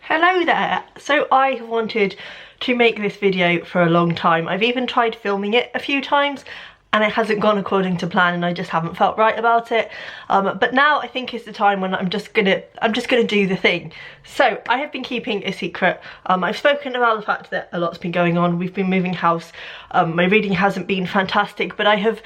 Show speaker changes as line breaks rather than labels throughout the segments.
Hello there! So I have wanted to make this video for a long time. I've even tried filming it a few times and it hasn't gone according to plan and I just haven't felt right about it. But now I think is the time when I'm just gonna do the thing. So I have been keeping a secret. I've spoken about the fact that a lot's been going on. We've been moving house. My reading hasn't been fantastic, but I have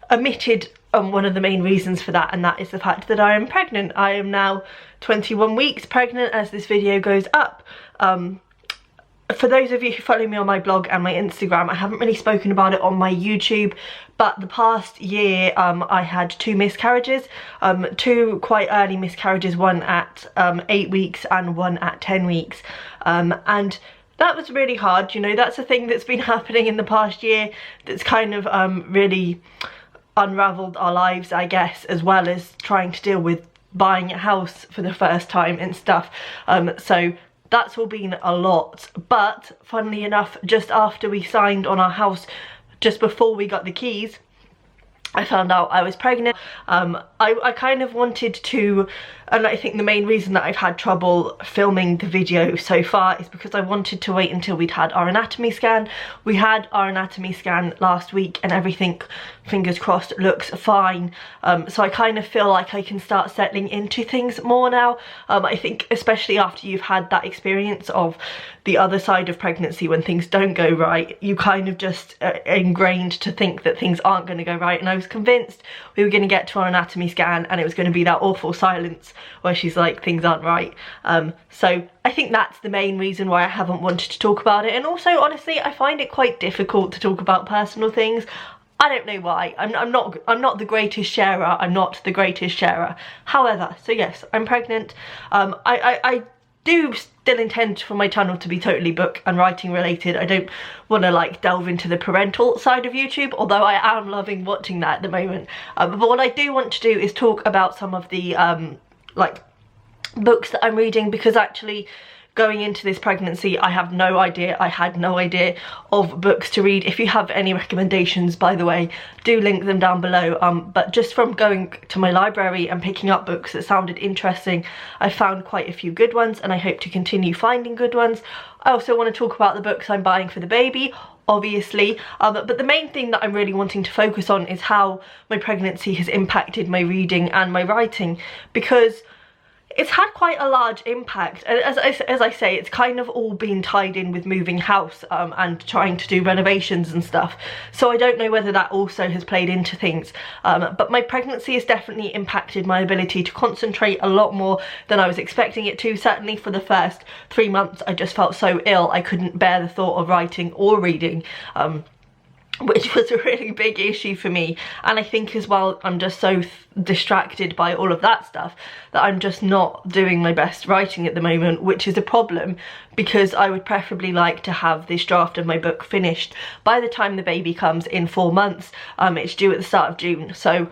omitted one of the main reasons for that, and that is the fact that I am pregnant. I am now 21 weeks pregnant as this video goes up. For those of you who follow me on my blog and my Instagram, I haven't really spoken about it on my YouTube, but the past year I had 2 miscarriages, 2 quite early miscarriages, one at 8 weeks and one at 10 weeks. And that was really hard. You know, that's a thing that's been happening in the past year that's kind of really unraveled our lives, I guess, as well as trying to deal with buying a house for the first time and stuff. So that's all been a lot, but funnily enough, just after we signed on our house, just before we got the keys, I found out I was pregnant. I kind of wanted to, and I think the main reason that I've had trouble filming the video so far is because I wanted to wait until we'd had our anatomy scan. We had our anatomy scan last week and everything, fingers crossed, looks fine. So I kind of feel like I can start settling into things more now. I think especially after you've had that experience of the other side of pregnancy when things don't go right, you kind of just are ingrained to think that things aren't going to go right. And I was convinced we were going to get to our anatomy scan and it was going to be that awful silence where she's like, things aren't right. So I think that's the main reason why I haven't wanted to talk about it. And also, honestly, I find it quite difficult to talk about personal things. I don't know why. I'm not the greatest sharer. I'm not the greatest sharer. However, so yes, I'm pregnant. I do still intend for my channel to be totally book and writing related. I don't want to like delve into the parental side of YouTube, although I am loving watching that at the moment. But what I do want to do is talk about some of the like books that I'm reading, because actually going into this pregnancy I had no idea of books to read. If you have any recommendations, by the way, do link them down below. But just from going to my library and picking up books that sounded interesting, I found quite a few good ones and I hope to continue finding good ones. I also want to talk about the books I'm buying for the baby, obviously, but the main thing that I'm really wanting to focus on is how my pregnancy has impacted my reading and my writing, because it's had quite a large impact. As I say, it's kind of all been tied in with moving house and trying to do renovations and stuff. So I don't know whether that also has played into things. But my pregnancy has definitely impacted my ability to concentrate a lot more than I was expecting it to. Certainly for the first 3 months, I just felt so ill. I couldn't bear the thought of writing or reading. Which was a really big issue for me, and I think as well I'm just so distracted by all of that stuff that I'm just not doing my best writing at the moment, which is a problem because I would preferably like to have this draft of my book finished by the time the baby comes in 4 months. It's due at the start of June, so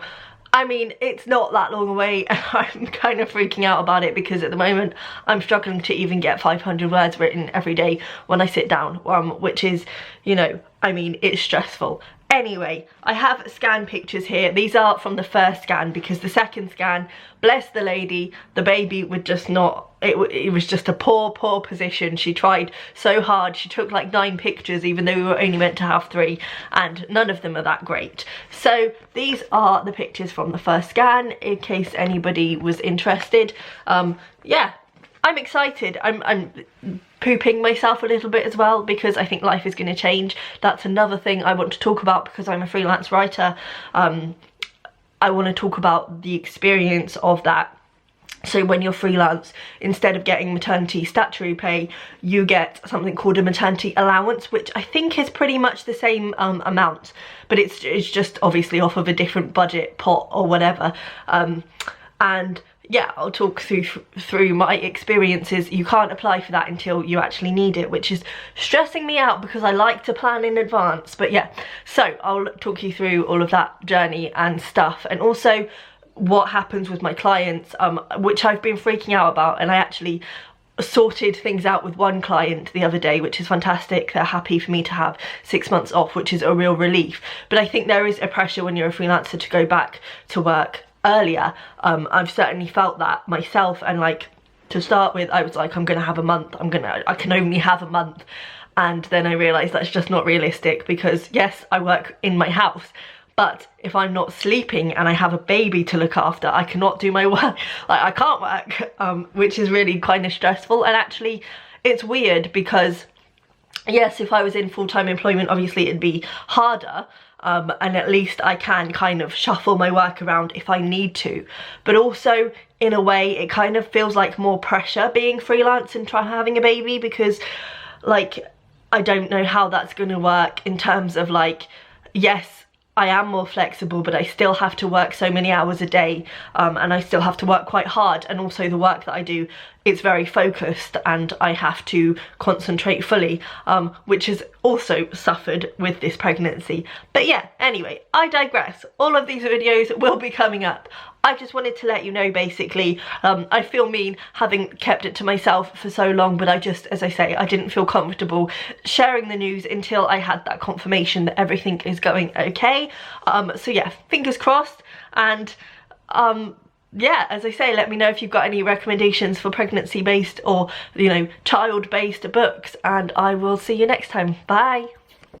I mean, it's not that long away and I'm kind of freaking out about it because at the moment I'm struggling to even get 500 words written every day when I sit down, which is, you know, I mean, it's stressful. Anyway, I have scan pictures here. These are from the first scan because the second scan, bless the lady, the baby would just not, it was just a poor position. She tried so hard. She took like 9 pictures even though we were only meant to have 3, and none of them are that great. So these are the pictures from the first scan in case anybody was interested. Yeah, I'm excited. I'm pooping myself a little bit as well because I think life is going to change. That's another thing I want to talk about because I'm a freelance writer. I want to talk about the experience of that. So when you're freelance, instead of getting maternity statutory pay, you get something called a maternity allowance, which I think is pretty much the same amount, but it's just obviously off of a different budget pot or whatever. And yeah, I'll talk through my experiences. You can't apply for that until you actually need it, which is stressing me out because I like to plan in advance. But yeah, so I'll talk you through all of that journey and stuff, and also what happens with my clients, which I've been freaking out about, and I actually sorted things out with one client the other day, which is fantastic. They're happy for me to have 6 months off, which is a real relief. But I think there is a pressure when you're a freelancer to go back to work earlier. I've certainly felt that myself, and like to start with, I was like, I'm gonna have a month, I can only have a month. And then I realised that's just not realistic, because yes, I work in my house, but if I'm not sleeping and I have a baby to look after, I cannot do my work. Like, I can't work, which is really kind of stressful. And actually it's weird because yes, if I was in full-time employment, obviously it'd be harder, and at least I can kind of shuffle my work around if I need to. But also, in a way, it kind of feels like more pressure being freelance and having a baby, because like, I don't know how that's gonna work in terms of like, yes, I am more flexible, but I still have to work so many hours a day, and I still have to work quite hard, and also the work that I do, it's very focused and I have to concentrate fully, which has also suffered with this pregnancy. But yeah, anyway, I digress. All of these videos will be coming up. I just wanted to let you know, basically, I feel mean having kept it to myself for so long, but I just, as I say, I didn't feel comfortable sharing the news until I had that confirmation that everything is going okay. So yeah, fingers crossed. And yeah, as I say, let me know if you've got any recommendations for pregnancy-based or, you know, child-based books, and I will see you next time. Bye.